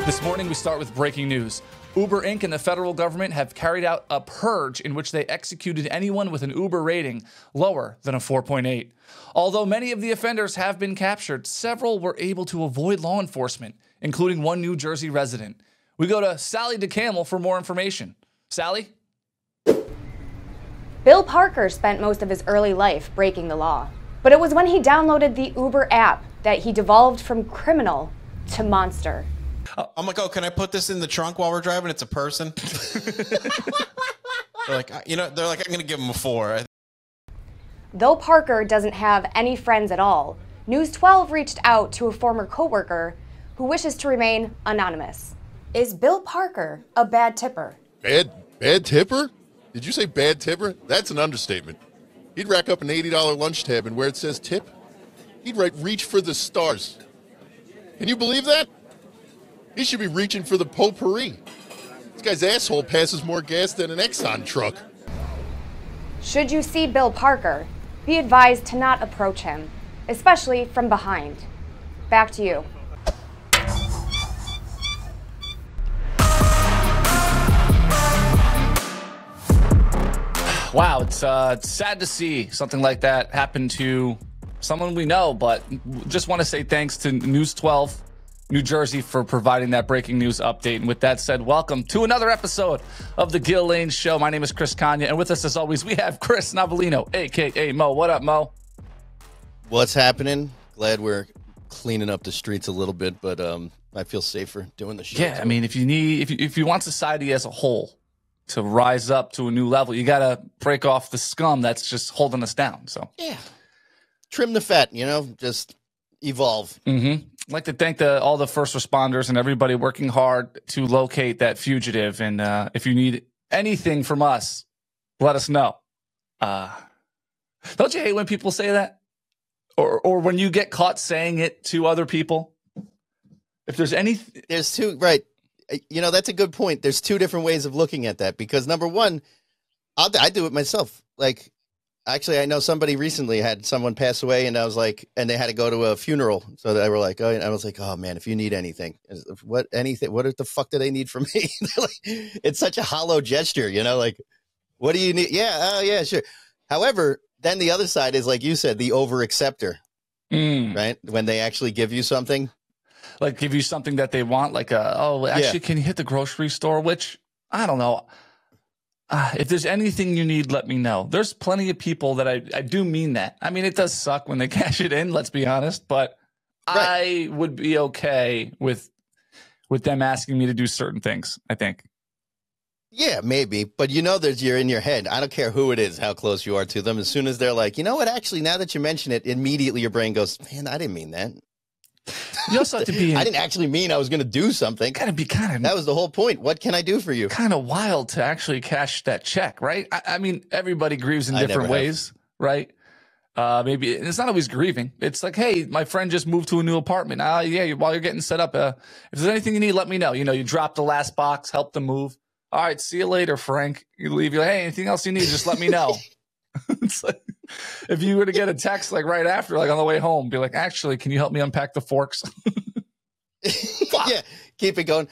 This morning, we start with breaking news. Uber Inc. and the federal government have carried out a purge in which they executed anyone with an Uber rating lower than a 4.8. Although many of the offenders have been captured, several were able to avoid law enforcement, including one New Jersey resident. We go to Sally DeCamel for more information. Sally? Bill Parker spent most of his early life breaking the law, but it was when he downloaded the Uber app that he devolved from criminal to monster. I'm like, oh, can I put this in the trunk while we're driving? It's a person. They're like, I'm going to give him a 4. Though Parker doesn't have any friends at all, News 12 reached out to a former coworker who wishes to remain anonymous. Is Bill Parker a bad tipper? Bad tipper? Did you say bad tipper? That's an understatement. He'd rack up an $80 lunch tab, and where it says tip, he'd write reach for the stars. Can you believe that? He should be reaching for the potpourri. This guy's asshole passes more gas than an Exxon truck. Should you see Bill Parker, be advised to not approach him, especially from behind. Back to you. Wow, it's sad to see something like that happen to someone we know, but just want to say thanks to News 12 New Jersey for providing that breaking news update. And with that said, welcome to another episode of the Gill Lane Show. My name is Chris Kanya, and with us as always, we have Chris Novelino, a.k.a. Mo. What up, Mo? What's happening? Glad we're cleaning up the streets a little bit, but I feel safer doing the show. Yeah, I mean, if you want society as a whole to rise up to a new level, you got to break off the scum that's just holding us down. So yeah, trim the fat, just evolve. Mm-hmm. I'd like to thank all the first responders and everybody working hard to locate that fugitive. And if you need anything from us, let us know. Don't you hate when people say that? Or when you get caught saying it to other people? If there's There's two, right. That's a good point. There's two different ways of looking at that. Because number one, I do it myself. Like, actually, I know somebody recently had someone pass away, and I was like, and they had to go to a funeral. So they were like, oh, and I was like, oh man, if you need anything, what the fuck do they need from me? Like, it's such a hollow gesture, like, what do you need? Yeah. Yeah, sure. However, then the other side is, like you said, the over acceptor, right? When they actually give you something. Like give you something that they want, like, can you hit the grocery store? Which, I don't know. If there's anything you need, let me know. There's plenty of people that I do mean that. I mean, it does suck when they cash it in, let's be honest, but right. I would be okay with them asking me to do certain things, I think. Yeah, maybe. But you're in your head. I don't care who it is, how close you are to them. As soon as they're like, you know what, actually, now that you mention it, immediately your brain goes, man, I didn't mean that. You also have to be. I didn't actually mean I was going to do something. Gotta be that was the whole point. What can I do for you? Kind of wild to actually cash that check, right? I mean, everybody grieves in different ways, right? Maybe it's not always grieving. It's like, hey, my friend just moved to a new apartment. While you're getting set up, if there's anything you need, let me know. You drop the last box, help them move. All right, see you later, Frank. You leave. You're like, hey, anything else you need, just let me know. It's like, if you were to get a text like right after, like on the way home, be like, actually, can you help me unpack the forks? Yeah, keep it going.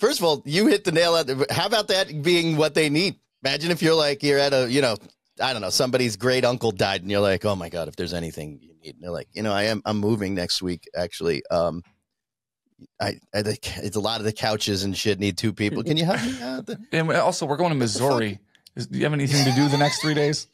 First of all, you hit the nail out there. How about that being what they need? Imagine if you're at a, I don't know, somebody's great uncle died, and you're like, oh my God, if there's anything you need. And they're like, I'm moving next week, actually. It's a lot of the couches and shit need 2 people. Can you help me out? And also, we're going to Missouri. Do you have anything to do the next 3 days?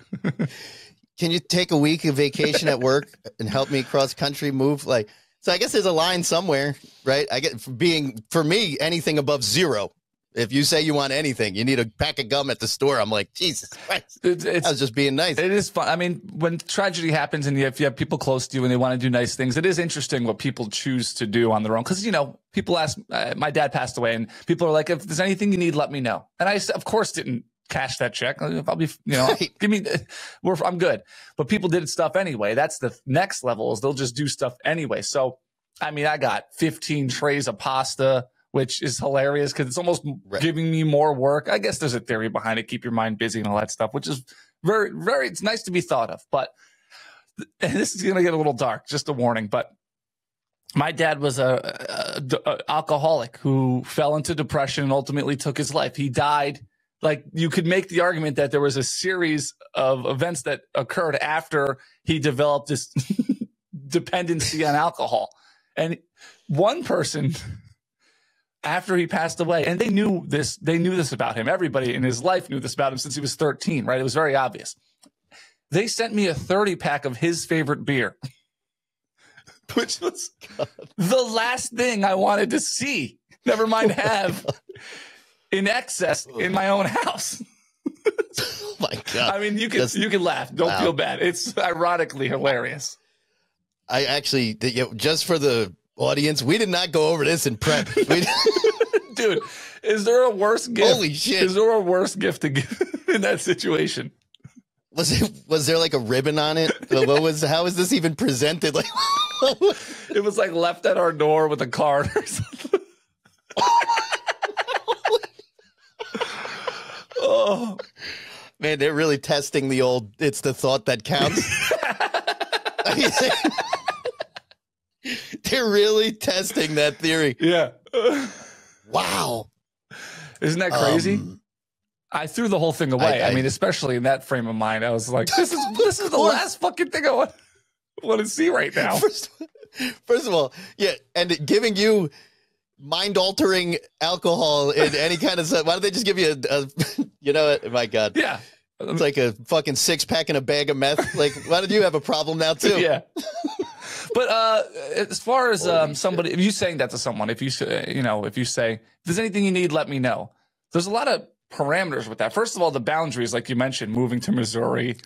Can you take a week of vacation at work and help me cross country move? So I guess there's a line somewhere, right? I get for me, anything above 0. If you say you want anything, you need a pack of gum at the store. I'm like, Jesus Christ. I was just being nice. It is fun. I mean, when tragedy happens and if you have people close to you and they want to do nice things, it is interesting what people choose to do on their own. Because, people ask, my dad passed away, and people are like, if there's anything you need, let me know. And I, of course, didn't cash that check. I'll be, give me, I'm good. But people did stuff anyway. That's the next level, is they'll just do stuff anyway. So, I mean, I got 15 trays of pasta, which is hilarious because it's almost giving me more work. I guess there's a theory behind it. Keep your mind busy and all that stuff, which is very, very, it's nice to be thought of. But and this is going to get a little dark, just a warning. But My dad was a alcoholic who fell into depression and ultimately took his life. He died. Like, you could make the argument that there was a series of events that occurred after he developed this dependency on alcohol. And one person, after he passed away, and they knew this about him. Everybody in his life knew this about him since he was 13, right? It was very obvious. They sent me a 30-pack of his favorite beer, which was the last thing I wanted to see. Never mind have in excess in my own house. Oh my God. I mean, you can laugh. Don't feel bad. It's ironically hilarious. I actually, just for the audience, we did not go over this in prep. Dude, is there a worse gift? Holy shit. Is there a worse gift to give in that situation? Was there like a ribbon on it? How was this even presented? Like, it was like left at our door with a card or something. Oh man, they're really testing the old, it's the thought that counts. I mean, they're really testing that theory. Yeah. Wow. Isn't that crazy? I threw the whole thing away. I mean, especially in that frame of mind, I was like, this is the last fucking thing I want to see right now. First of all, yeah, and giving you mind-altering alcohol in any kind of stuff. Why don't they just give you a you know what? My God. Yeah. It's like a fucking 6-pack and a bag of meth. Like, why don't you have a problem now too? Yeah. But as far as somebody, if you saying that to someone, if you say, if there's anything you need, let me know. There's a lot of parameters with that. First of all, the boundaries, like you mentioned, moving to Missouri,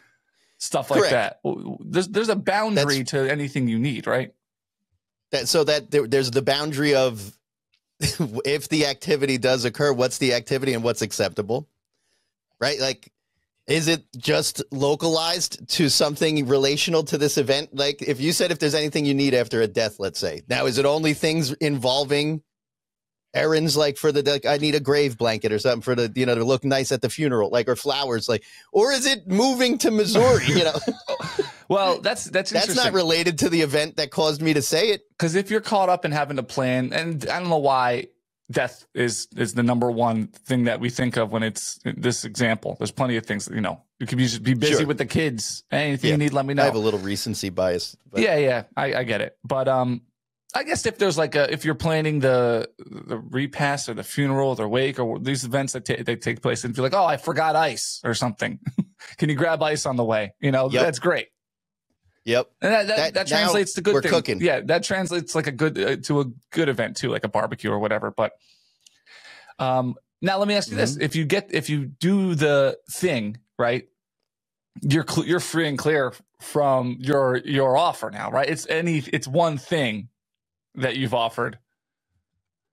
stuff like that. There's a boundary to anything you need, right? There's the boundary of if the activity does occur, what's the activity and what's acceptable, right? Like, is it just localized to something relational to this event? Like, if you said if there's anything you need after a death, let's say, now is it only things involving errands, like for I need a grave blanket or something for the, to look nice at the funeral, like, or flowers, like, or is it moving to Missouri? Well, that's interesting. That's not related to the event that caused me to say it. Because if you're caught up in having to plan, and I don't know why death is the number one thing that we think of when it's this example. There's plenty of things, you could be busy with the kids. Anything you need, let me know. I have a little recency bias. But. Yeah, I get it. But I guess if there's if you're planning the repast or the funeral or the wake or these events that take place, and if you're like, oh, I forgot ice or something, can you grab ice on the way? That's great. Yep. And that translates to good we're things. Cooking. Yeah, that translates like a good to a good event too, like a barbecue or whatever. But now let me ask you this: if you do the thing right, you're free and clear from your offer now, right? It's one thing that you've offered.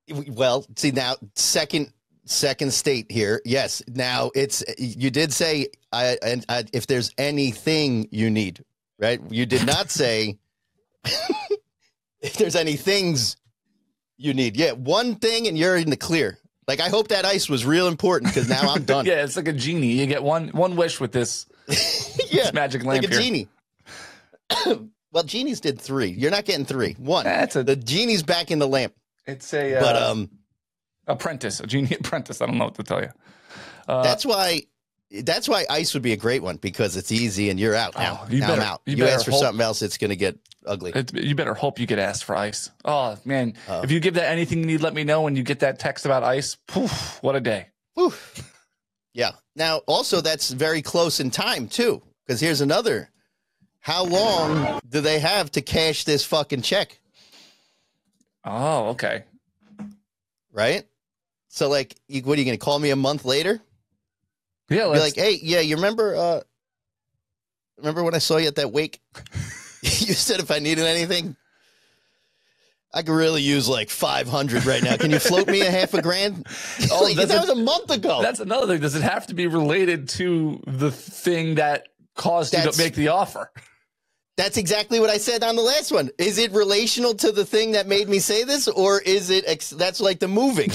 Well, see now, second state here. Yes. Now you did say if there's anything you need. Right? You did not say if there's any things you need. Yeah, one thing and you're in the clear. Like, I hope that ice was real important because now I'm done. Yeah, it's like a genie. You get one wish with this, this magic lamp like a genie. Well, genies did 3. You're not getting 3. 1. The genie's back in the lamp. It's a apprentice, a genie apprentice. I don't know what to tell you. That's why ice would be a great one, because it's easy and you're out now. I'm out. You ask for something else, it's going to get ugly. You better hope you get asked for ice. Oh, man. If you give that anything you need, let me know when you get that text about ice. Poof, what a day. Poof. Yeah. Now, also, that's very close in time, too, because here's another. How long do they have to cash this fucking check? Oh, okay. Right? So, like, what are you going to call me a month later? Yeah, be like, hey, yeah, you remember when I saw you at that wake? You said if I needed anything, I could really use like 500 right now. Can you float me a $1,000? Oh, that was a month ago. That's another thing. Does it have to be related to the thing that caused you to make the offer? That's exactly what I said on the last one. Is it relational to the thing that made me say this, or is it that's like the moving?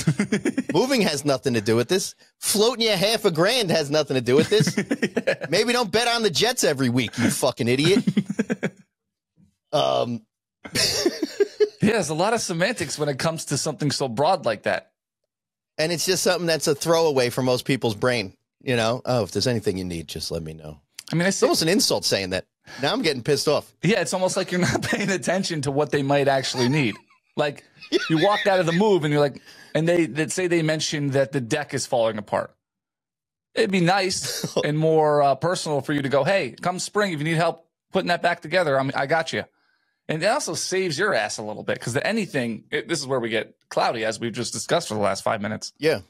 Moving has nothing to do with this. Floating you $1,000 has nothing to do with this. Yeah. Maybe don't bet on the Jets every week, you fucking idiot. Yeah, there's a lot of semantics when it comes to something so broad like that. And it's just something that's a throwaway for most people's brain. You know, oh, if there's anything you need, just let me know. I mean, it's almost an insult saying that. Now I'm getting pissed off. Yeah, it's almost like you're not paying attention to what they might actually need. Like you walk out of the move and you're like, and they say they mentioned that the deck is falling apart. It'd be nice and more personal for you to go, hey, come spring, if you need help putting that back together, I got you. And it also saves your ass a little bit because this is where we get cloudy, as we've just discussed for the last 5 minutes. Yeah.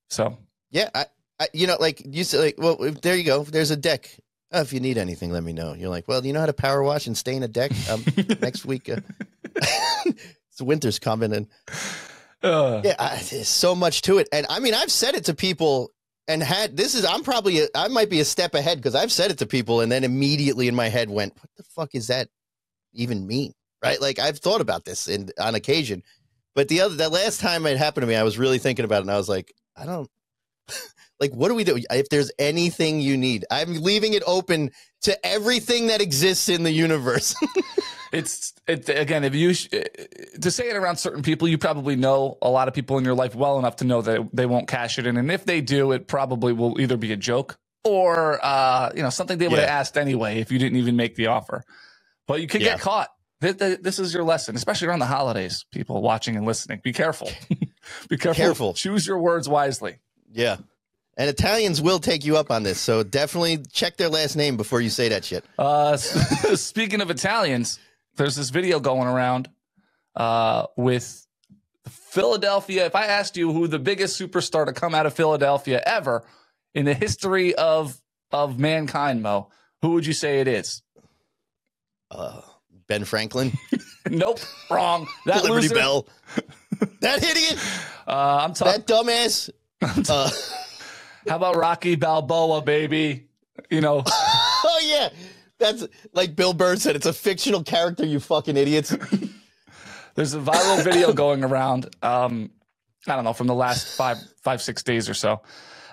So. Yeah, I you know, like you said, like, well, there you go. There's a deck. Oh, if you need anything, let me know. You're like, well, do you know how to power wash and stain a deck? Next week, it's winter's coming, and there's so much to it. And I mean, I've said it to people, and I might be a step ahead because I've said it to people, and then immediately in my head went, what the fuck is that even mean? Right? Like I've thought about this on occasion, but that last time it happened to me, I was really thinking about it, and I was like, I don't. Like, what do we do? If there's anything you need, I'm leaving it open to everything that exists in the universe. Again, if you to say it around certain people, you probably know a lot of people in your life well enough to know that they won't cash it in. And if they do, it probably will either be a joke or, something they would have asked anyway if you didn't even make the offer. But you could get caught. This is your lesson, especially around the holidays, people watching and listening. Be careful. Be careful. Choose your words wisely. Yeah. And Italians will take you up on this, so definitely check their last name before you say that shit. Speaking of Italians, there's this video going around with Philadelphia. If I asked you who the biggest superstar to come out of Philadelphia ever in the history of mankind, Mo, who would you say it is? Ben Franklin. Nope, wrong. That Liberty loser. Bell. That idiot. That dumbass. How about Rocky Balboa, baby? You know. Oh, yeah. That's like Bill Burr said. It's a fictional character, you fucking idiots. There's a viral video going around, I don't know, from the last 6 days or so.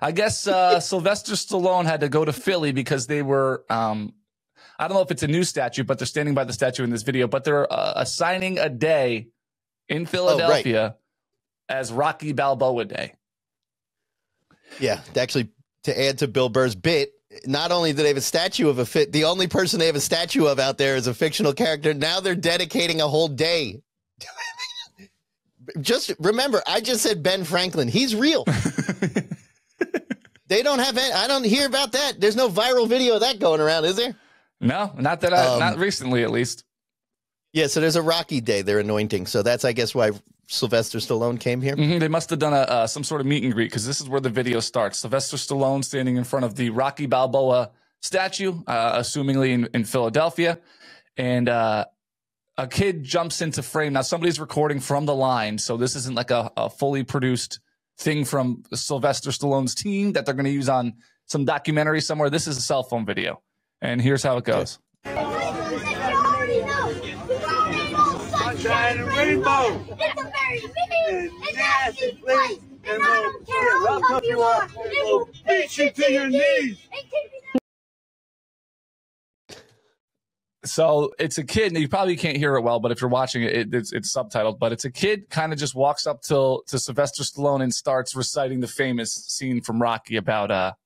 I guess Sylvester Stallone had to go to Philly because they were, I don't know if it's a new statue, but they're standing by the statue in this video, but they're assigning a day in Philadelphia as Rocky Balboa Day. Yeah, actually, to add to Bill Burr's bit, not only do they have a statue of the only person they have a statue of out there is a fictional character. Now they're dedicating a whole day. Just remember, I just said Ben Franklin. He's real. They don't have any, I don't hear about that. There's no viral video of that going around, is there? No, not that not recently, at least. Yeah, so there's a Rocky Day they're anointing. So that's, I guess, why Sylvester Stallone came here. They must have done some sort of meet and greet because this is where the video starts. Sylvester Stallone standing in front of the Rocky Balboa statue, assumingly in Philadelphia. And a kid jumps into frame. Now, somebody's recording from the line, so this isn't like a fully produced thing from Sylvester Stallone's team that they're going to use on some documentary somewhere. This is a cell phone video. And here's how it goes. Sunshine and rainbow. It's a very big and nasty place. And I don't care how tough you are. It will beat you to your knees. So it's a kid, and you probably can't hear it well, but if you're watching it, it's subtitled. But it's a kid kind of just walks up to Sylvester Stallone and starts reciting the famous scene from Rocky about,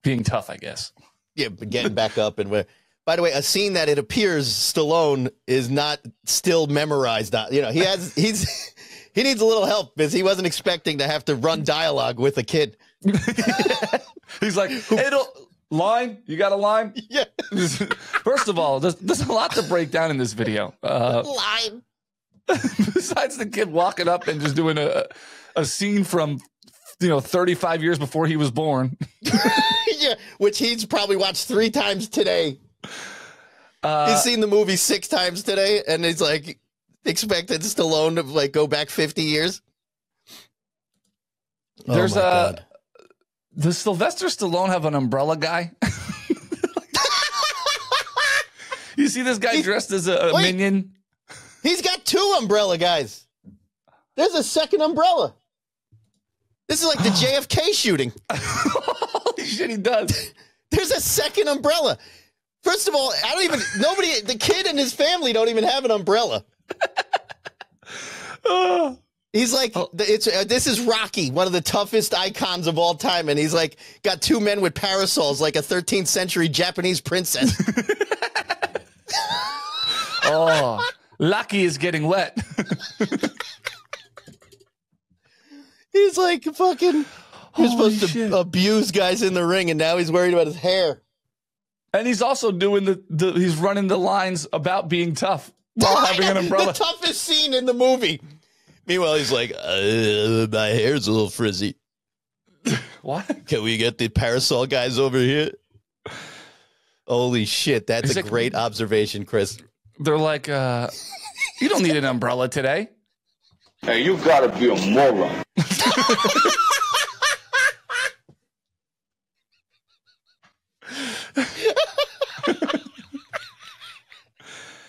being tough, I guess. Yeah, but getting back up and where. By the way, a scene that it appears Stallone is not still memorized. He needs a little help because he wasn't expecting to have to run dialogue with a kid. He's like, hey, line? You got a line? Yeah. First of all, there's a lot to break down in this video. Line. Besides the kid walking up and just doing a scene from 35 years before he was born. Yeah, which he's probably watched 3 times today. He's seen the movie 6 times today, and he's like expected Stallone to go back 50 years. There's does Sylvester Stallone have an umbrella guy? You see this guy dressed as a minion? He's got 2 umbrella guys. There's a second umbrella. This is like the JFK shooting. Holy shit, he does. There's a second umbrella. First of all, the kid and his family don't even have an umbrella. He's like, this is Rocky, one of the toughest icons of all time. And he's like, got two men with parasols like a 13th century Japanese princess. Oh, Lucky is getting wet. He's like fucking, he's supposed to abuse guys in the ring. And now he's worried about his hair. And he's also doing he's running the lines about being tough while having an umbrella. The toughest scene in the movie. Meanwhile, he's like, my hair's a little frizzy. What? Can we get the parasol guys over here? Holy shit, that's a great observation, Chris. They're like, you don't need an umbrella today. Hey, you gotta be a moron.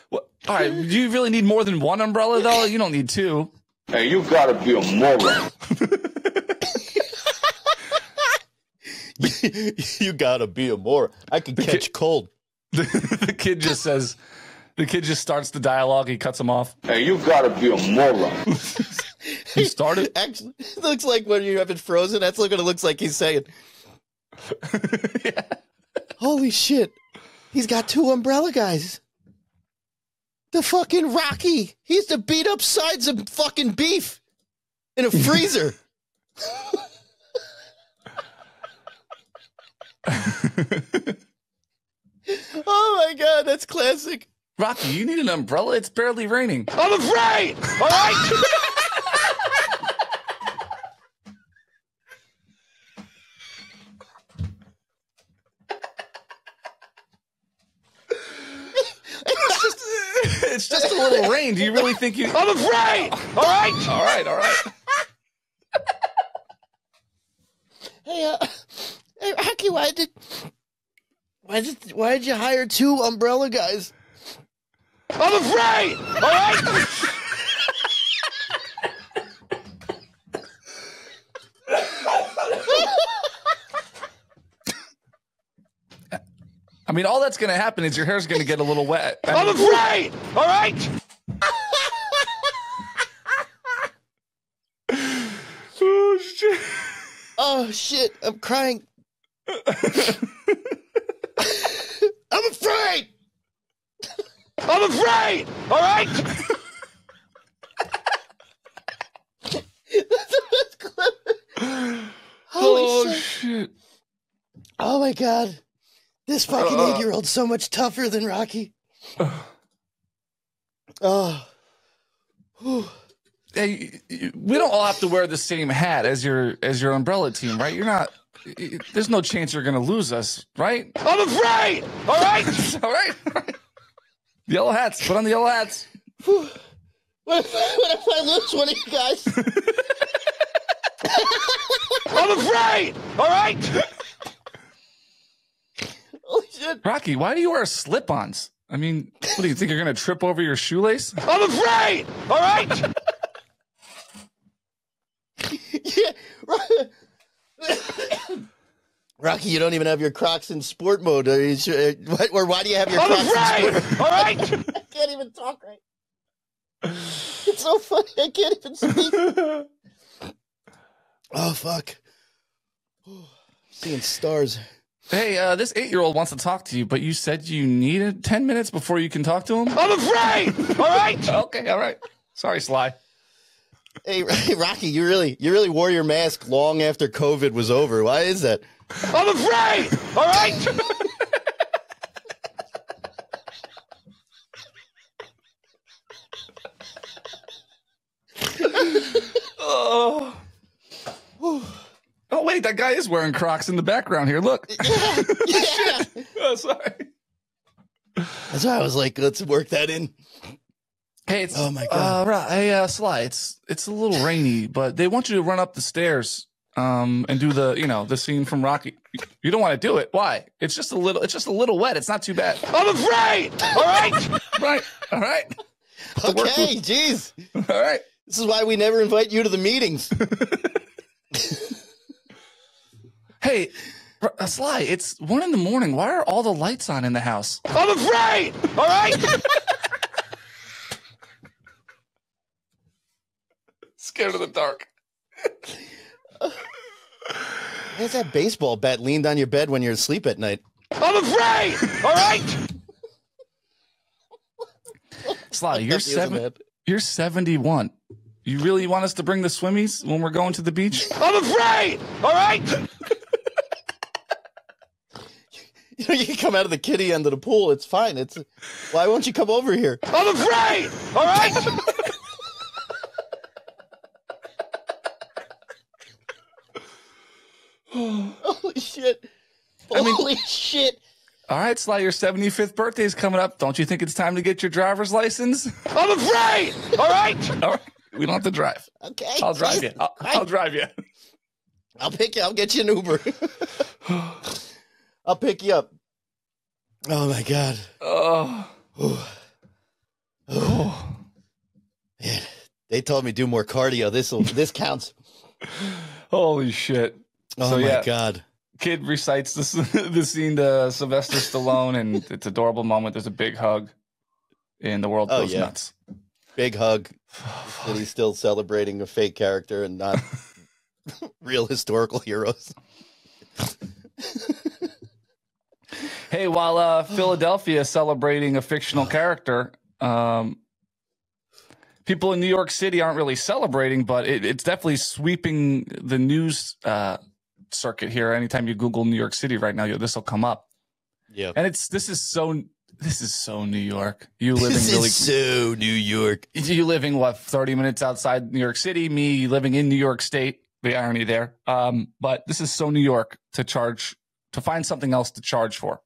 What? All right, do you really need more than one umbrella, though? You don't need two. Hey, you gotta be a moron. You gotta be a moron. I can catch cold. The kid just says, the kid just starts the dialogue. He cuts him off. Hey, you gotta be a moron. He started. Actually, it looks like when you have it frozen. That's what it looks like he's saying. Yeah. Holy shit. He's got two umbrella guys. The fucking Rocky. He used to beat up sides of fucking beef in a freezer. Oh my God, that's classic. Rocky, you need an umbrella? It's barely raining. I'm afraid! All right? It's just a little rain. Do you really think you... I'm afraid! All right? All right, all right. Hey, Rocky, why did you hire two umbrella guys? I'm afraid! All right? I mean, all that's going to happen is your hair's going to get a little wet. I'm afraid! All right? Oh, shit. Oh, shit, I'm crying. I'm afraid! I'm afraid! All right? That's clever. Oh, Holy shit. shit. Oh, my God. This fucking 8-year-old's so much tougher than Rocky. Oh. Whew. Hey, we don't all have to wear the same hat as your umbrella team, right? You're not... There's no chance you're going to lose us, right? I'm afraid! All right? All right. Yellow hats. Put on the yellow hats. What if I lose one of you guys? I'm afraid! All right? Holy shit. Rocky, why do you wear slip-ons? I mean, what do you think? You're going to trip over your shoelace? I'm afraid! All right? Yeah. Rocky, you don't even have your Crocs in sport mode. Are you sure? Or why do you have your I'm Crocs afraid! in sport mode? All right? I can't even talk right. It's so funny. I can't even speak. Oh, fuck. Seeing stars. Hey, this 8-year-old wants to talk to you, but you said you needed 10 minutes before you can talk to him? I'm afraid! All right? Okay, all right. Sorry, Sly. Hey, Rocky, you really wore your mask long after COVID was over. Why is that? I'm afraid! All right? Oh. Oh, wait, that guy is wearing Crocs in the background here. Look. Yeah. Oh, sorry. That's why I was like, let's work that in. Hey, it's Oh my God. hey, Sly, it's a little rainy, but they want you to run up the stairs and do the scene from Rocky. You don't want to do it. Why? It's just a little wet. It's not too bad. I'm afraid! All right? Right. All right. Okay, jeez. All right. This is why we never invite you to the meetings. Hey, Sly, it's 1 a.m. Why are all the lights on in the house? I'm afraid! All right? Scared of the dark. Where's that baseball bat leaned on your bed when you're asleep at night? I'm afraid! All right? Sly, you're 71. You really want us to bring the swimmies when we're going to the beach? I'm afraid! All right? You know, you can come out of the kiddie end of the pool. It's fine. Why won't you come over here? I'm afraid! All right? Holy shit. Holy shit. All right, Sly, your 75th birthday is coming up. Don't you think it's time to get your driver's license? I'm afraid! All right? All right. We don't have to drive. Okay. I'll drive you. I'll drive you. I'll pick you. I'll get you an Uber. I'll pick you up. Oh, my God. Oh. Man, they told me do more cardio. This counts. Holy shit. Oh, so, my God. Kid recites the scene to Sylvester Stallone, and it's an adorable moment. There's a big hug, and the world goes nuts. Big hug. And he's still celebrating a fake character and not real historical heroes. Hey, while Philadelphia is celebrating a fictional character, people in New York City aren't really celebrating, but it's definitely sweeping the news circuit here. Anytime you Google New York City right now, this will come up. Yeah, and this is so New York. You living so New York. You living what 30 minutes outside New York City? Me living in New York State. The irony there. But this is so New York to find something else to charge for.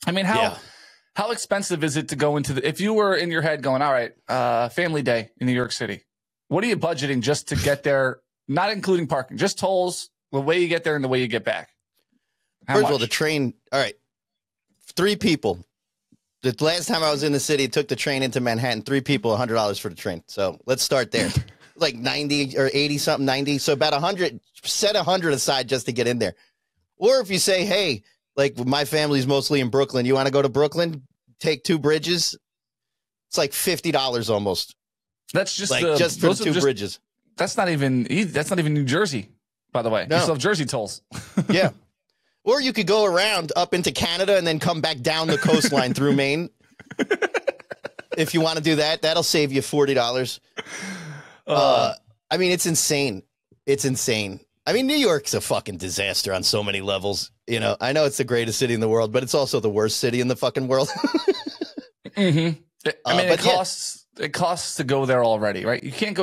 I mean, how expensive is it to go into if you were in your head going, all right, family day in New York City, what are you budgeting just to get there? Not including parking, just tolls, the way you get there and the way you get back. First of all, the train. All right. 3 people. The last time I was in the city, took the train into Manhattan, 3 people, $100 for the train. So let's start there. Like 90 or 80 something, 90. So about 100, set 100 aside just to get in there. Or if you say, hey, like my family's mostly in Brooklyn. You want to go to Brooklyn? Take 2 bridges. It's like $50 almost. That's just like just for the 2 bridges. That's not even New Jersey, by the way. No. You still have Jersey tolls. Yeah. Or you could go around up into Canada and then come back down the coastline through Maine. If you want to do that, that'll save you $40. I mean, it's insane. It's insane. I mean, New York's a fucking disaster on so many levels. You know, I know it's the greatest city in the world, but it's also the worst city in the fucking world. Mm-hmm. I mean, it costs to go there already, right? You can't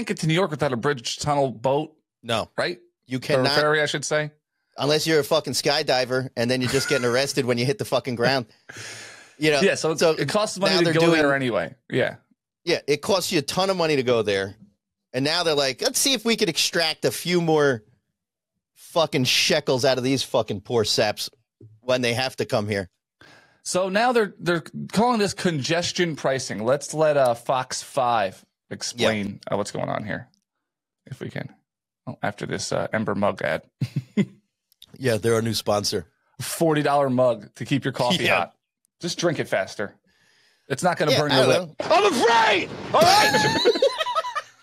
get to New York without a bridge, tunnel, boat. No. Right? You cannot. Or a ferry, I should say. Unless you're a fucking skydiver, and then you're just getting arrested when you hit the fucking ground. You know. Yeah, so it costs money to go there anyway. Yeah. Yeah, it costs you a ton of money to go there. And now they're like, let's see if we could extract a few more fucking shekels out of these fucking poor saps when they have to come here. So now they're calling this congestion pricing. Let's let Fox 5 explain what's going on here, if we can. Oh, after this Ember mug ad. Yeah, they're our new sponsor. $40 mug to keep your coffee hot. Just drink it faster. It's not going to burn your lip. I'm afraid! All right!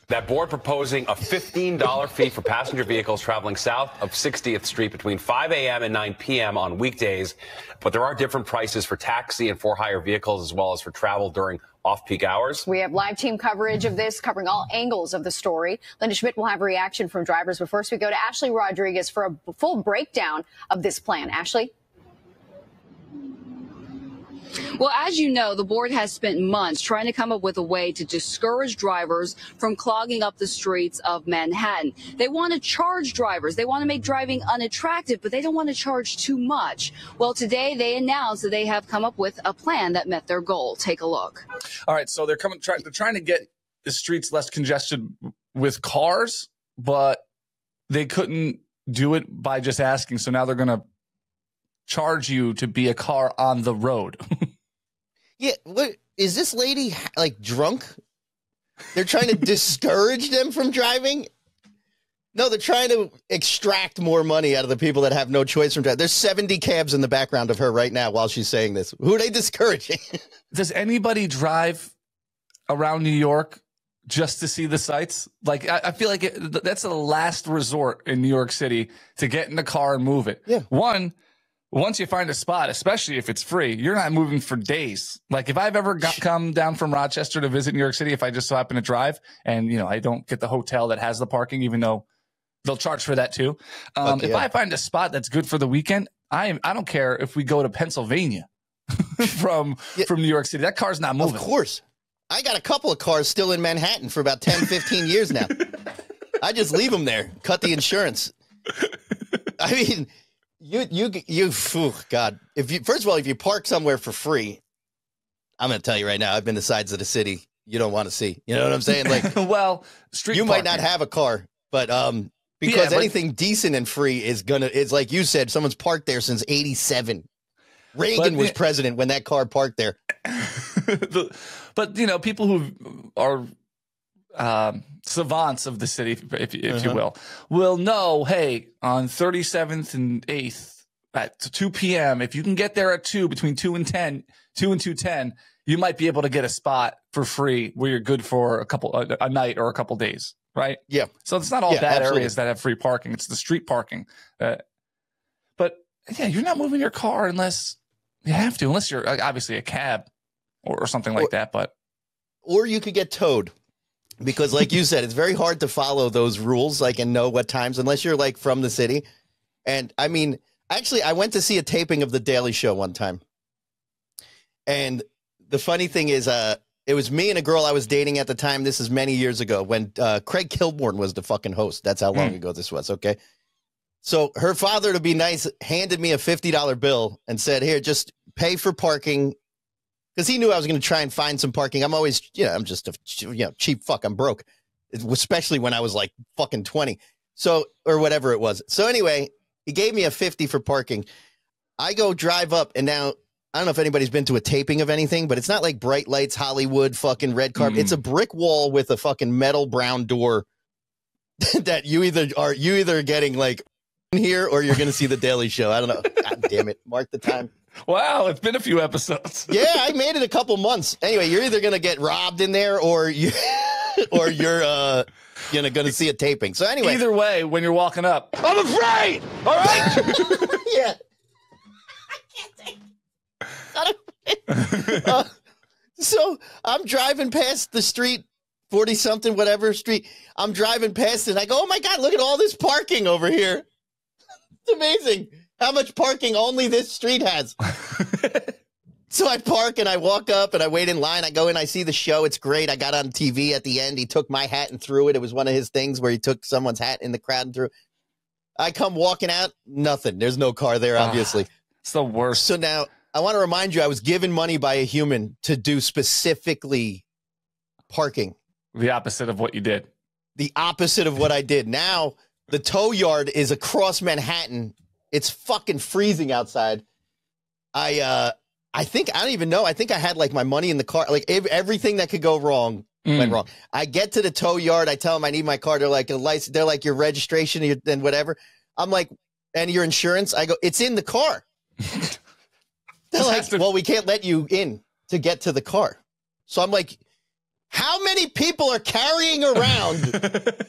That board proposing a $15 fee for passenger vehicles traveling south of 60th Street between 5 a.m. and 9 p.m. on weekdays. But there are different prices for taxi and for-hire vehicles as well as for travel during off-peak hours. We have live team coverage of this, covering all angles of the story. Linda Schmidt will have a reaction from drivers. But first, we go to Ashley Rodriguez for a full breakdown of this plan. Ashley? Well, as you know, the board has spent months trying to come up with a way to discourage drivers from clogging up the streets of Manhattan. They want to charge drivers. They want to make driving unattractive, but they don't want to charge too much. Well, today they announced that they have come up with a plan that met their goal. Take a look. All right, so they're trying to get the streets less congested with cars, but they couldn't do it by just asking. So now they're going to charge you to be a car on the road. Yeah, what is this lady like drunk? They're trying to discourage them from driving. No, they're trying to extract more money out of the people that have no choice from driving. There's 70 cabs in the background of her right now while she's saying this. Who are they discouraging? Does anybody drive around New York just to see the sights? Like, I feel like that's the last resort in New York City to get in the car and move it. Yeah. Once you find a spot, especially if it's free, you're not moving for days. Like if I've ever come down from Rochester to visit New York City, if I just so happen to drive and, I don't get the hotel that has the parking, even though they'll charge for that too. If I find a spot that's good for the weekend, I don't care if we go to Pennsylvania from New York City. That car's not moving. Of course. I got a couple of cars still in Manhattan for about 10, 15 years now. I just leave them there, cut the insurance. I mean, God, first of all, if you park somewhere for free, I'm going to tell you right now, I've been to sides of the city you don't want to see. You know what I'm saying? Like, well, street you parking. might not have a car, but because anything decent and free is like you said, someone's parked there since '87. Reagan was president when that car parked there. But people who are savants of the city, if you will know, hey, on 37th and 8th at 2 p.m., if you can get there at 2, between 2 and 2:10, you might be able to get a spot for free where you're good for a night or a couple days, right? Yeah. So it's not all bad absolutely. areas that have free parking. It's the street parking. But yeah, you're not moving your car unless you have to, unless you're obviously a cab or something like that. Or you could get towed. Because like you said, it's very hard to follow those rules, like, and know what times, unless you're like from the city. And I mean, actually, I went to see a taping of The Daily Show one time. And the funny thing is, it was me and a girl I was dating at the time. This is many years ago when Craig Kilborn was the fucking host. That's how long ago this was. Okay. So her father, to be nice, handed me a $50 bill and said, here, just pay for parking. Because he knew I was going to try and find some parking. I'm always, I'm just a cheap fuck. I'm broke, especially when I was like fucking 20. So, or whatever it was. So anyway, he gave me a 50 for parking. I go drive up, and now I don't know if anybody's been to a taping of anything, but it's not like bright lights, Hollywood, fucking red carpet. It's a brick wall with a fucking metal brown door that you either getting like in here or you're going to see The Daily Show. I don't know. God damn it. Mark the time. Wow, it's been a few episodes. Yeah, I made it a couple months. Anyway, you're either gonna get robbed in there, or you're gonna see a taping. So anyway, either way, when you're walking up, I'm afraid. All right. Yeah. I can't take. So I'm driving past the street, 40-something, whatever street. I'm driving past it, and I go, oh my God, look at all this parking over here. It's amazing how much parking only this street has. So I park and I walk up and I wait in line. I go in, I see the show. It's great. I got on TV at the end. He took my hat and threw it. It was one of his things where he took someone's hat in the crowd and threw it. I come walking out, nothing. There's no car there, obviously. It's the worst. So now I want to remind you, I was given money by a human to do specifically parking. The opposite of what you did. The opposite of what I did. Now the tow yard is across Manhattan. It's fucking freezing outside. I think, I don't even know. I think I had like my money in the car. Like everything that could go wrong went wrong. I get to the tow yard. I tell them I need my car. They're like, they're like, your registration and whatever. I'm like, and your insurance? I go, it's in the car. They're like, well, we can't let you in to get to the car. So I'm like, how many people are carrying around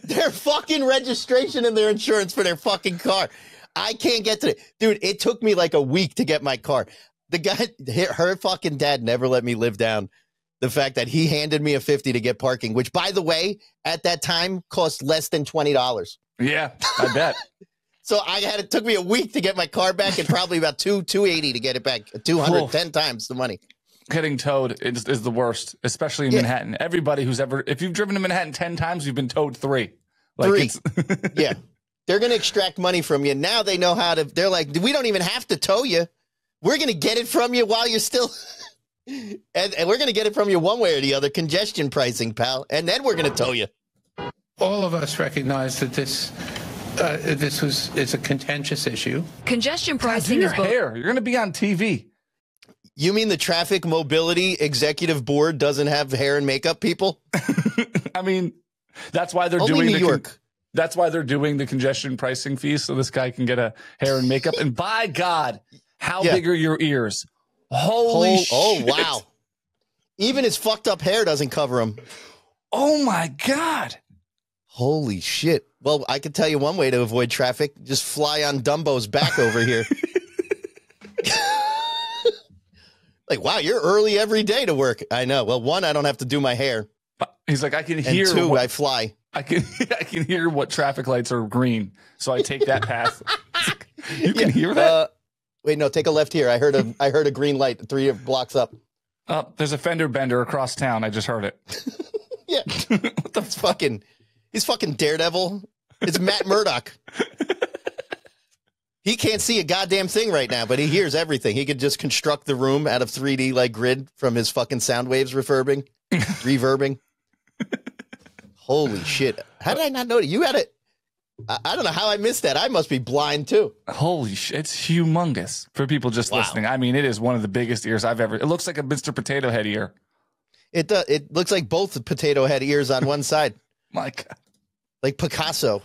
their fucking registration and their insurance for their fucking car? I can't get to it. Dude, it took me like a week to get my car. The guy, her fucking dad never let me live down the fact that he handed me a 50 to get parking, which, by the way, at that time cost less than $20. Yeah, I bet. So it took me a week to get my car back and probably about $280 to get it back. 210 times the money. Getting towed is the worst, especially in Manhattan. Everybody if you've driven to Manhattan 10 times, you've been towed 3. Like 3. Yeah. They're going to extract money from you. Now they know how to, they're like, we don't even have to tow you. We're going to get it from you while you're still, and we're going to get it from you one way or the other, congestion pricing, pal. And then we're going to tow you. All of us recognize that this is a contentious issue. Congestion pricing your hair. You're going to be on TV. You mean the Traffic Mobility Executive Board doesn't have hair and makeup people? I mean, that's why they're Only doing New York. That's why they're doing the congestion pricing fees, so this guy can get a hair and makeup. And by God, how big are your ears? Holy shit. Oh, wow. Even his fucked up hair doesn't cover him. Oh, my God. Holy shit. Well, I can tell you one way to avoid traffic. Just fly on Dumbo's back over here. Like, wow, you're early every day to work. I know. Well, one, I don't have to do my hair. He's like, I can hear. And two, I fly. I can hear what traffic lights are green, so I take that path. You can hear that? Wait, no, take a left here. I heard a green light 3 blocks up. There's a fender bender across town. I just heard it. Yeah. What the fucking? He's fucking Daredevil. It's Matt Murdock. He can't see a goddamn thing right now, but he hears everything. He could just construct the room out of 3D like grid from his fucking sound waves reverbing. Holy shit. How did I not know that? You had it. I don't know how I missed that. I must be blind too. Holy shit. It's humongous for people just listening. I mean, it is one of the biggest ears I've ever. It looks like a Mr. Potato Head ear. It does. It looks like both potato head ears on one side. My God. Like Picasso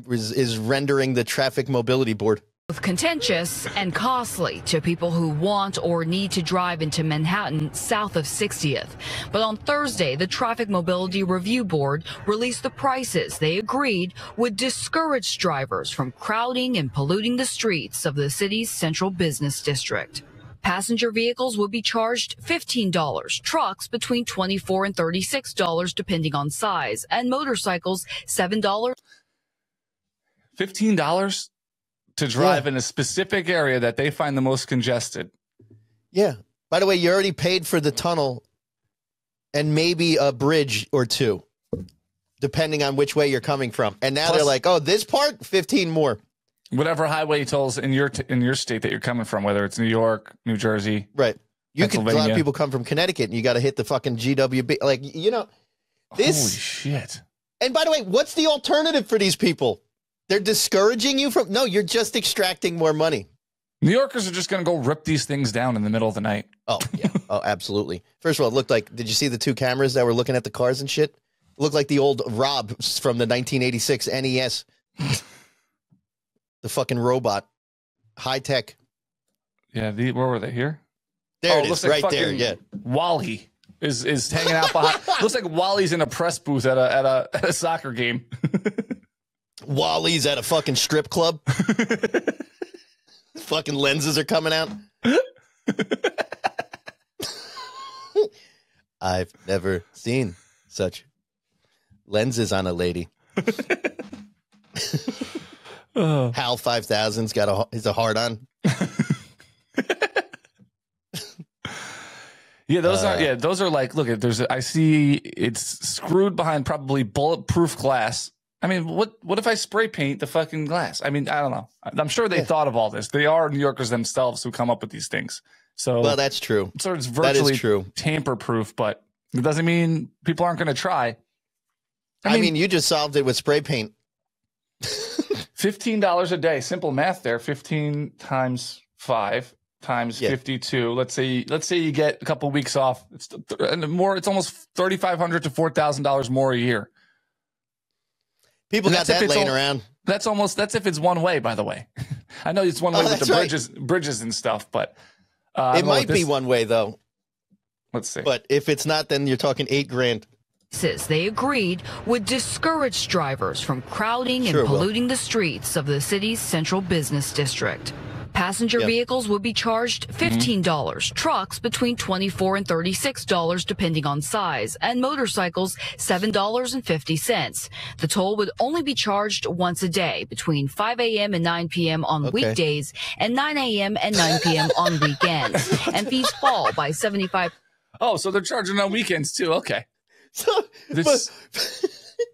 is rendering the traffic mobility board. Contentious and costly to people who want or need to drive into Manhattan south of 60th. But on Thursday, the Traffic Mobility Review Board released the prices they agreed would discourage drivers from crowding and polluting the streets of the city's central business district. Passenger vehicles would be charged $15, trucks between $24 and $36 depending on size, and motorcycles $7. $15 to drive in a specific area that they find the most congested. Yeah. By the way, you already paid for the tunnel and maybe a bridge or two, depending on which way you're coming from. And now they're like, oh, this part, 15 more. Whatever highway tolls in your state that you're coming from, whether it's New York, New Jersey, right? A lot of people come from Connecticut, and you got to hit the fucking GWB. Like, you know, this. Holy shit! And by the way, what's the alternative for these people? They're discouraging you from. No, you're just extracting more money. New Yorkers are just going to go rip these things down in the middle of the night. Oh yeah. Oh, absolutely. First of all, it looked like. Did you see the 2 cameras that were looking at the cars and shit? It looked like the old Rob from the 1986 NES. The fucking robot. High tech. Yeah, where were they? Here? There it is, like right there, yeah. Wally is hanging out behind. Looks like Wally's in a press booth at a soccer game. Wally's at a fucking strip club. Fucking lenses are coming out. I've never seen such lenses on a lady. Hal 5000's got he's a hard on. Yeah, those are like, look at I see it's screwed behind probably bulletproof glass. I mean, what if I spray paint the fucking glass? I mean, I don't know. I'm sure they thought of all this. They are New Yorkers themselves who come up with these things. So well, that's true. So it's virtually tamper proof, but it doesn't mean people aren't going to try. I mean, you just solved it with spray paint. $15 a day. Simple math there. 15 times 5 times 52. Let's say you get a couple weeks off. It's more. It's almost $3,500 to $4,000 more a year. People got that laying around. That's if it's one way. By the way, I know it's one way with the bridges and stuff, but it might be one way though. Let's see. But if it's not, then you're talking $8,000. They agreed would discourage drivers from crowding and polluting the streets of the city's central business district. Passenger vehicles would be charged $15, trucks between $24 and $36 depending on size, and motorcycles $7.50. The toll would only be charged once a day between 5 a.m. and 9 p.m. on weekdays and 9 a.m. and 9 p.m. on weekends. And fees fall by 75. Oh, so they're charging on weekends too. Okay. So,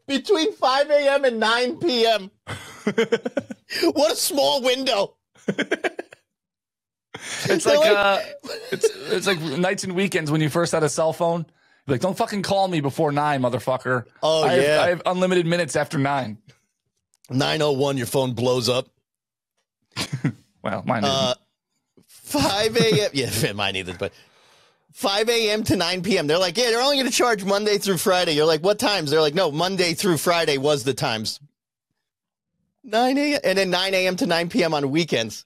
between 5 a.m. and 9 p.m. What a small window. It's like it's like nights and weekends when you first had a cell phone. Like, don't fucking call me before 9, motherfucker. Oh, I have unlimited minutes after 9. 9:01, your phone blows up. Well, mine isn't. 5 a.m. Yeah, mine either, but 5 a.m. to 9 p.m. They're like, yeah, they're only going to charge Monday through Friday. You're like, what times? They're like, no, Monday through Friday was the times. 9 a.m. and then 9 a.m. to 9 p.m. on weekends.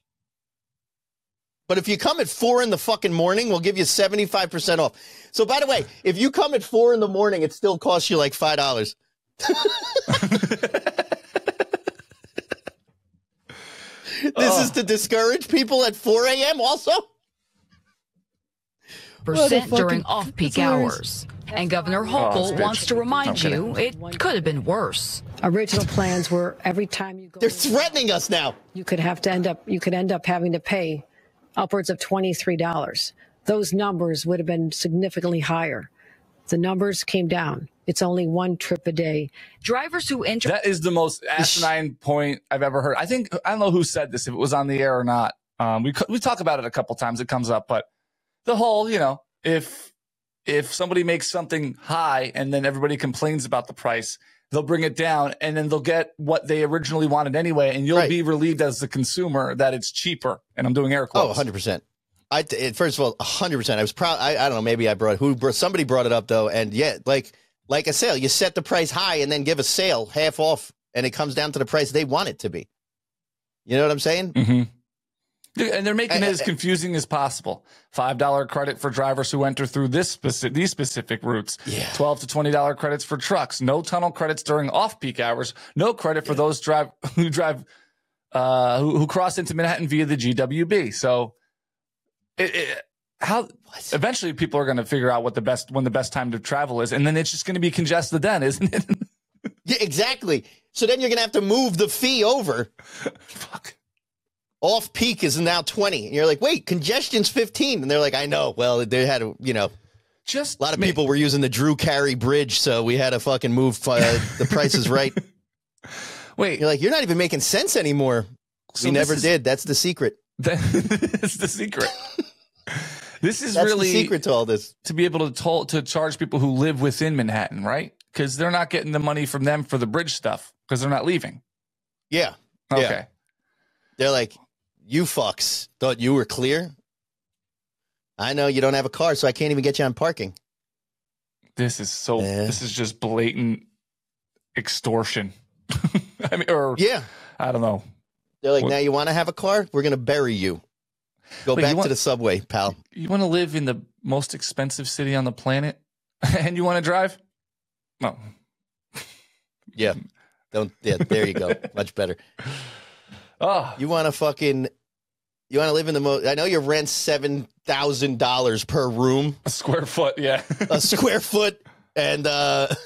But if you come at 4 in the fucking morning, we'll give you 75% off. So, by the way, if you come at 4 in the morning, it still costs you like $5. This is to discourage people at 4 a.m. also? Percent during off-peak hours. And Governor Hochul wants to remind you it could have been worse. Original plans were every time you go. They're threatening us now. You could end up having to pay upwards of $23. Those numbers would have been significantly higher. The numbers came down. It's only one trip a day. Drivers who enter. That is the most asinine point I've ever heard. I don't know who said this, if it was on the air or not. We talk about it a couple times. It comes up, but the whole, if somebody makes something high and then everybody complains about the price, they'll bring it down and then they'll get what they originally wanted anyway. And you'll be relieved as the consumer that it's cheaper. And I'm doing air quotes. Oh, 100%. First of all, 100%. I was proud. I don't know. Maybe somebody brought it up though. And yeah, like a sale, you set the price high and then give a sale half off and it comes down to the price they want it to be. You know what I'm saying? Mm-hmm. And they're making it as confusing as possible. $5 credit for drivers who enter through these specific routes. Yeah. $12 to $20 credits for trucks. No tunnel credits during off-peak hours. No credit for those who cross into Manhattan via the GWB. So, eventually people are going to figure out when the best time to travel is, and then it's just going to be congested then, isn't it? Yeah, exactly. So then you're going to have to move the fee over. Fuck. Off peak is now 20. And you're like, wait, congestion's 15. And they're like, I know. Well, they had a lot of people were using the Drew Carey Bridge, so we had to fucking move the prices right. Wait. You're like, you're not even making sense anymore. So we never did. That's the secret. That's the secret. That's really the secret to all this. To be able to charge people who live within Manhattan, right? Because they're not getting the money from them for the bridge stuff because they're not leaving. Yeah. Okay. Yeah. They're like, you fucks thought you were clear? I know you don't have a car, so I can't even get you on parking. This is this is just blatant extortion. I mean, I don't know. They're like, now you want to have a car? We're going to bury you. Go back to the subway, pal. You want to live in the most expensive city on the planet and you want to drive? No. Yeah. There you go. Much better. Oh. You want to live in the most, I know your rent's $7,000 per room. A square foot, yeah. A square foot. And the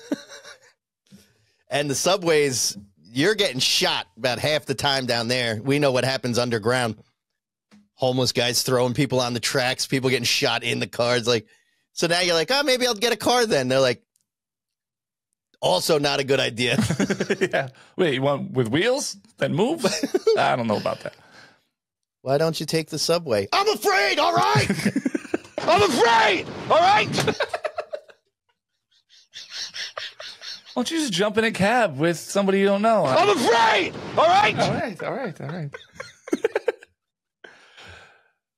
subways, you're getting shot about half the time down there. We know what happens underground. Homeless guys throwing people on the tracks, people getting shot in the cars. So now you're like, oh, maybe I'll get a car then. They're like, also not a good idea. Yeah. Wait, you want with wheels that move? I don't know about that. Why don't you take the subway? I'm afraid, all right? I'm afraid, all right? Why don't you just jump in a cab with somebody you don't know? I'm afraid, all right? All right.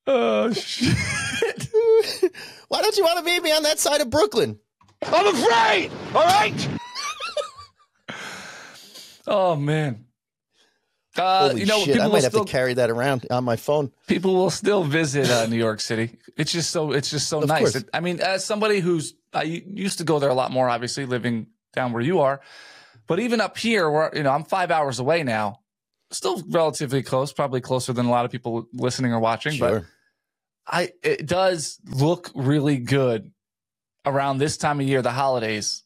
Oh, shit. Why don't you want to meet me on that side of Brooklyn? I'm afraid, all right? Oh, man. Holy shit, I might have to carry that around on my phone. People will still visit New York City. It's just so nice. I mean, as somebody I used to go there a lot more, obviously, living down where you are. But even up here, where I'm 5 hours away now, still relatively close, probably closer than a lot of people listening or watching. Sure. But it does look really good around this time of year, the holidays,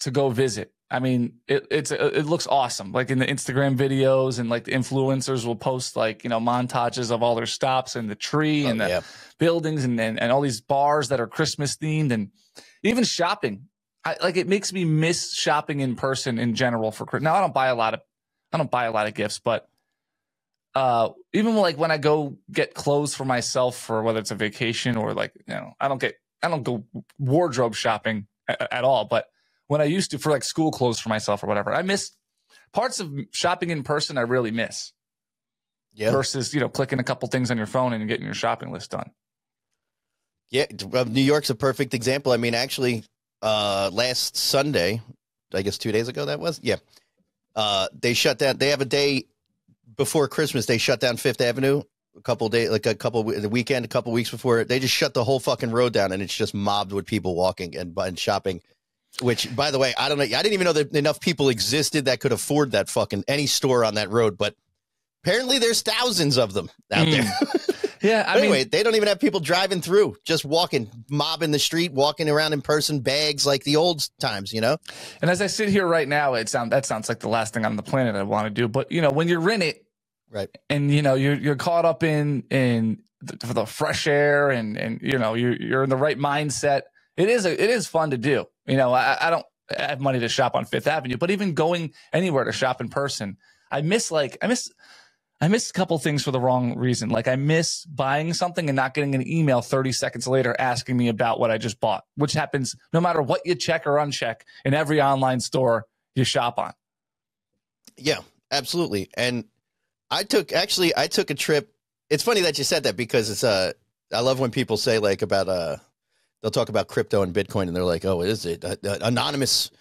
to go visit. I mean, it looks awesome. Like in the Instagram videos, and like the influencers will post montages of all their stops and the tree and the buildings and all these bars that are Christmas themed, and even shopping. It makes me miss shopping in person in general for Christmas. Now I don't buy a lot of gifts, but even when I go get clothes for myself for whether it's a vacation or I don't go wardrobe shopping at all, but when I used to for school clothes for myself or whatever, I miss parts of shopping in person. I really miss versus, clicking a couple things on your phone and getting your shopping list done. Yeah. New York's a perfect example. I mean, actually, last Sunday, I guess 2 days ago that was. Yeah. They shut down. They have a day before Christmas. They shut down Fifth Avenue the weekend, a couple weeks before. They just shut the whole fucking road down, and it's just mobbed with people walking and shopping. Which, by the way, I don't know. I didn't even know that enough people existed that could afford that fucking any store on that road. But apparently, there's thousands of them out there. Yeah. Anyway, they don't even have people driving through, just walking, mobbing the street, walking around in person, bags like the old times, you know? And as I sit here right now, that sounds like the last thing on the planet I want to do. But, you know, when you're in it, right, and, you know, you're caught up in the fresh air and, you know, you're in the right mindset. It is fun to do. You know, I don't have money to shop on Fifth Avenue, but even going anywhere to shop in person, I miss a couple things for the wrong reason. Like I miss buying something and not getting an email 30 seconds later asking me about what I just bought, which happens no matter what you check or uncheck in every online store you shop on. Yeah, absolutely. And I took a trip. It's funny that you said that because it's I love when people say like about they'll talk about crypto and Bitcoin and they're like, oh, is it anonymous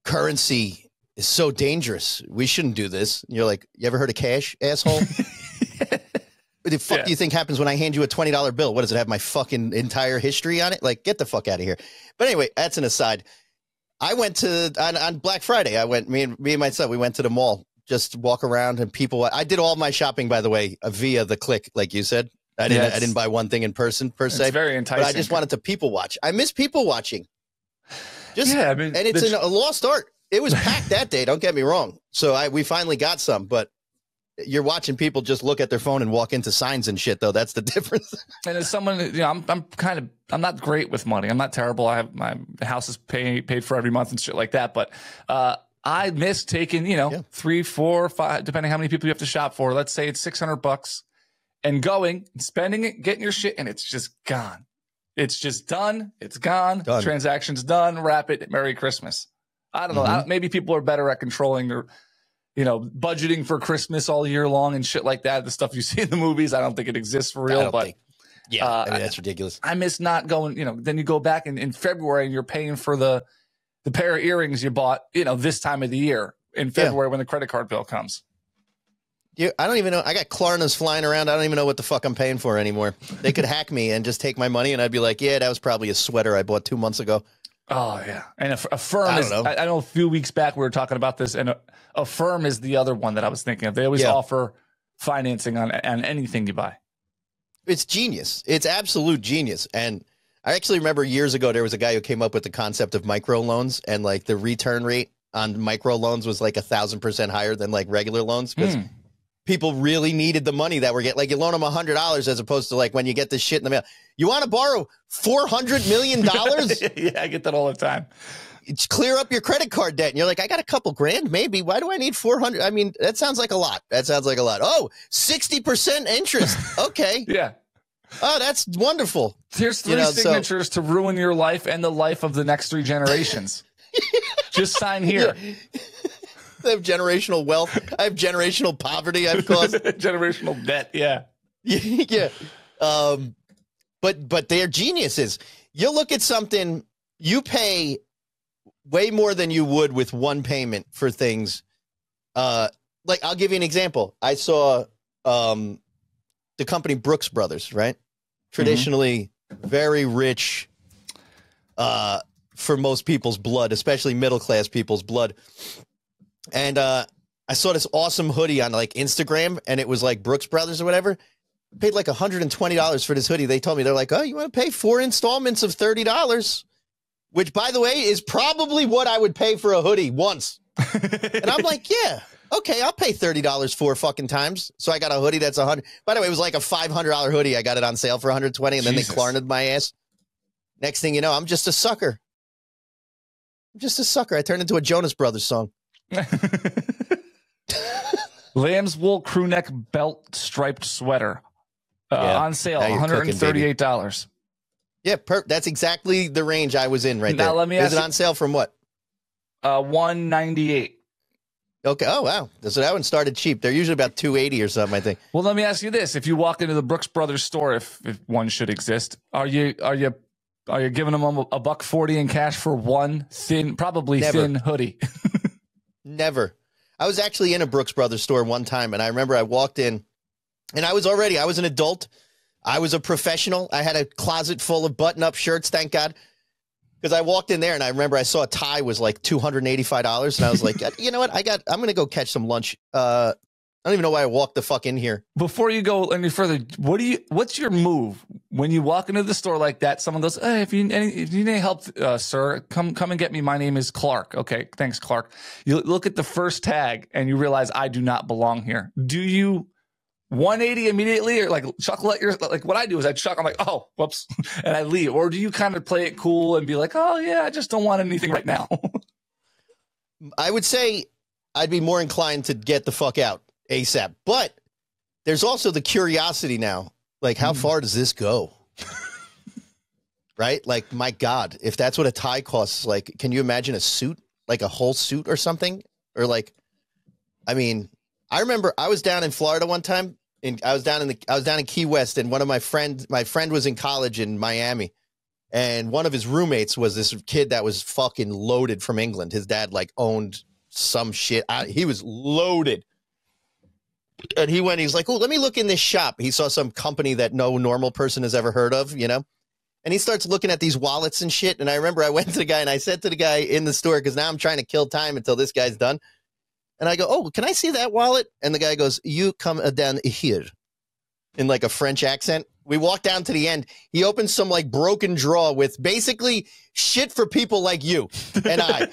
currency is so dangerous. We shouldn't do this. And you're like, you ever heard of cash, asshole? What the fuck do you think happens when I hand you a $20 bill? What does it have, my fucking entire history on it? Like, get the fuck out of here. But anyway, that's an aside. I went on Black Friday. I went, me and my son, we went to the mall, just walk around and people. I did all my shopping, by the way, via the click, like you said. I didn't buy one thing in person per se. It's very enticing. But I just wanted to people watch. I miss people watching. And it's a lost art. It was packed that day. Don't get me wrong. So we finally got some, but you're watching people just look at their phone and walk into signs and shit, though. That's the difference. And as someone, you know, I'm not great with money. I'm not terrible. I have my house is paid for every month and shit like that. But I miss taking, you know, 3, 4, 5, depending how many people you have to shop for. Let's say it's $600 and going and spending it, getting your shit, and it's just gone. It's just done. It's gone. Transaction's done. Wrap it. Merry Christmas. I don't know. Maybe people are better at controlling or, you know, budgeting for Christmas all year long and shit like that. The stuff you see in the movies, I don't think it exists for real. I mean, that's ridiculous. I miss not going, you know, then you go back in February and you're paying for the pair of earrings you bought, you know, this time of the year in February when the credit card bill comes. Yeah, I don't even know. I got Klarnas flying around. I don't even know what the fuck I'm paying for anymore. They could hack me and just take my money and I'd be like, yeah, that was probably a sweater I bought 2 months ago. Oh, yeah. And a firm I know a few weeks back we were talking about this, and a firm is the other one that I was thinking of. They always offer financing on anything you buy. It's genius. It's absolute genius. And I actually remember years ago there was a guy who came up with the concept of microloans, and like the return rate on microloans was like 1,000% higher than like regular loans because people really needed the money that we're getting. Like you loan them $100 as opposed to like when you get this shit in the mail. You want to borrow $400 million? Yeah, I get that all the time. It's clear up your credit card debt. And you're like, I got a couple grand, maybe. Why do I need 400? I mean, that sounds like a lot. Oh, 60% interest. Okay. Yeah. Oh, that's wonderful. Here's 3 signatures to ruin your life and the life of the next 3 generations. Just sign here. Yeah. I have generational wealth. I have generational poverty I've caused. Generational debt, yeah. Yeah. But they're geniuses. You look at something, you pay way more than you would with one payment for things. Like, I'll give you an example. I saw the company Brooks Brothers, right? Traditionally very rich for most people's blood, especially middle-class people's blood. And I saw this awesome hoodie on like Instagram, and it was like Brooks Brothers or whatever. Paid like $120 for this hoodie. They told me, they're like, oh, you want to pay 4 installments of $30, which, by the way, is probably what I would pay for a hoodie once. And I'm like, yeah, okay, I'll pay $30 4 fucking times. So I got a hoodie that's $100. By the way, it was like a $500 hoodie. I got it on sale for $120, and then they Klarna'd my ass. Next thing you know, I'm just a sucker. I turned into a Jonas Brothers song. Lamb's wool crew neck belt striped sweater on sale, $138. Yeah, that's exactly the range I was in right there. Let me ask Is it on sale from what? $198. Okay. Oh wow. So that one started cheap. They're usually about $280 or something, I think. Well, let me ask you this: if you walk into the Brooks Brothers store, if one should exist, are you giving them $140 in cash for one thin hoodie? Never. I was actually in a Brooks Brothers store one time, and I remember I walked in, and I was an adult. I was a professional. I had a closet full of button-up shirts, thank God. Because I walked in there, and I remember I saw a tie was like $285, and I was like, you know what? I'm going to go catch some lunch. I don't even know why I walked the fuck in here. Before you go any further, what's your move when you walk into the store like that? Someone goes, "Hey, if you need any help, sir, come and get me. My name is Clark." Okay, thanks, Clark. You look at the first tag and you realize I do not belong here. Do you 180 immediately, or like chuckle at like what I do is I chuckle. I'm like, "Oh, whoops," and I leave. Or do you kind of play it cool and be like, "Oh yeah, I just don't want anything right now." I would say I'd be more inclined to get the fuck out ASAP, but there's also the curiosity now. Like, how far does this go? Right? Like, my God, if that's what a tie costs, like, can you imagine a suit, like a whole suit or something? Or like, I mean, I remember I was down in Florida one time, and I was down in Key West, and my friend was in college in Miami, and one of his roommates was this kid that was fucking loaded from England. His dad like owned some shit. He was loaded. And he's like, "Oh, let me look in this shop." He saw some company that no normal person has ever heard of, you know? And he starts looking at these wallets and shit. And I remember I went to the guy and I said to the guy in the store, because now I'm trying to kill time until this guy's done. And I go, "Oh, can I see that wallet?" And the guy goes, "You come down here," in like a French accent. We walk down to the end. He opens some like broken drawer with basically shit for people like you and I.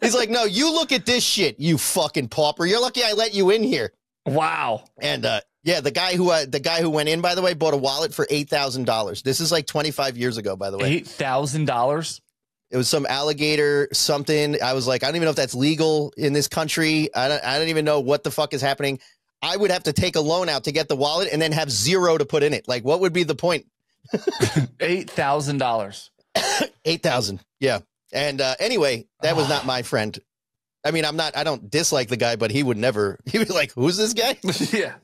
He's like, "No, you look at this shit, you fucking pauper. You're lucky I let you in here." Wow. And yeah, the guy who went in, by the way, bought a wallet for $8,000. This is like 25 years ago, by the way. $8,000. It was some alligator something. I was like, I don't even know if that's legal in this country. I don't even know what the fuck is happening. I would have to take a loan out to get the wallet and then have zero to put in it. Like, what would be the point? $8,000. $8,000. Yeah. And anyway, that was not my friend. I mean, I don't dislike the guy, but he would be like, "Who's this guy?" Yeah.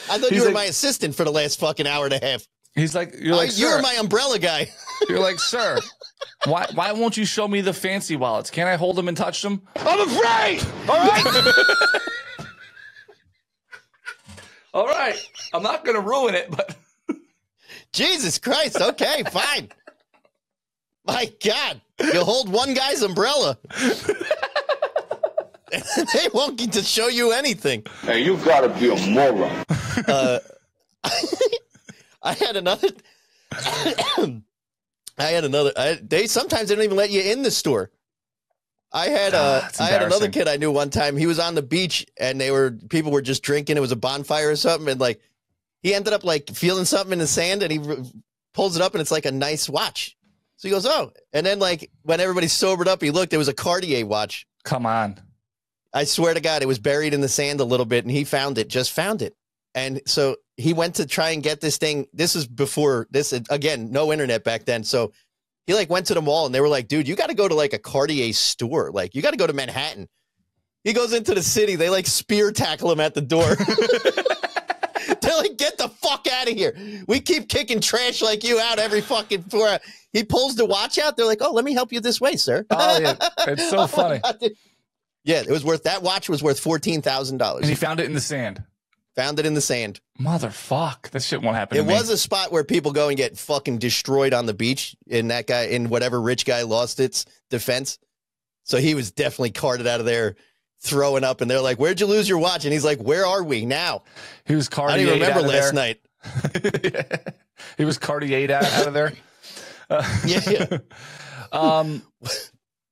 I thought you were my assistant for the last fucking hour and a half. He's like, "You're like, you're my umbrella guy." You're like, "Sir, why won't you show me the fancy wallets? Can't I hold them and touch them?" I'm afraid. All right. All right. I'm not going to ruin it, but Jesus Christ. Okay, fine. My God, you hold one guy's umbrella. They won't get to show you anything. Hey, you gotta be a moron. I had another. Sometimes they don't even let you in the store. I had another kid I knew one time. He was on the beach and people were just drinking. It was a bonfire or something, and like he ended up like feeling something in the sand, and he pulls it up, and it's like a nice watch. So he goes, "Oh," and then like when everybody sobered up, he looked. It was a Cartier watch. Come on. I swear to God, it was buried in the sand a little bit, and he found it. And so he went to try and get this thing. This is before this, again, no internet back then. So he like went to the mall, and they were like, "Dude, you got to go to like a Cartier store. Like, you got to go to Manhattan." He goes into the city. They like spear tackle him at the door. They're like, "Get the fuck out of here. We keep kicking trash like you out every fucking 4 hours." He pulls the watch out. They're like, "Oh, let me help you this way, sir." Oh, yeah. It's so funny. Yeah, that watch was worth $14,000. And he found it in the sand. Found it in the sand. Motherfuck. That shit won't happen to me. It was a spot where people go and get fucking destroyed on the beach, and whatever rich guy lost its defense. So he was definitely carted out of there throwing up, and they're like, "Where'd you lose your watch?" And he's like, "Where are we now?" He was Cartier. I don't even remember last there. night. Yeah. He was Cartier out of there. Yeah.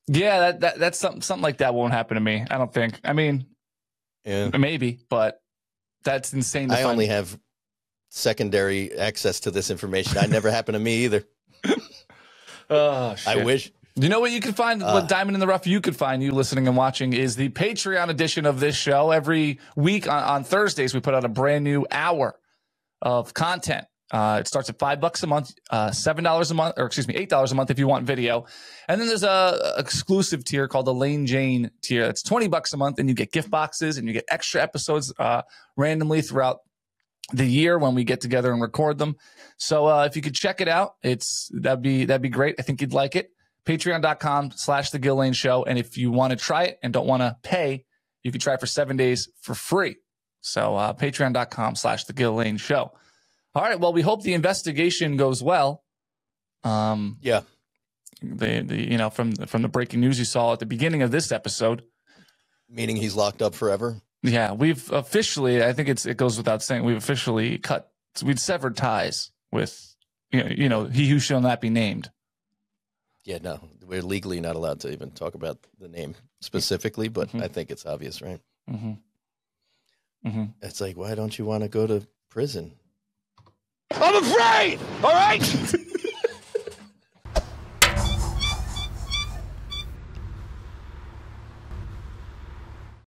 Yeah, that's something like that won't happen to me. I don't think. I mean, yeah, maybe, but that's insane. I only have secondary access to this information. That never happened to me either. Oh, shit. I wish. You know what you can find? What Diamond in the Rough you could find, you listening and watching, is the Patreon edition of this show. Every week on Thursdays, we put out a brand new hour of content. It starts at $5 a month, $7 a month, or excuse me, $8 a month if you want video. And then there's a exclusive tier called the Lane Jane tier. It's $20 a month, and you get gift boxes and you get extra episodes randomly throughout the year when we get together and record them. So if you could check it out, that'd be great. I think you'd like it. Patreon.com/The Gill Lane Show. And if you want to try it and don't want to pay, You can try it for 7 days for free. So patreon.com/The Gill Lane Show. All right. Well, we hope the investigation goes well. Yeah. From the breaking news you saw at the beginning of this episode. Meaning he's locked up forever? Yeah, we've officially, I think it goes without saying, we've severed ties with, he who shall not be named. Yeah, no, we're legally not allowed to even talk about the name specifically, but I think it's obvious, right? It's like, why don't you want to go to prison? I'm afraid, all right?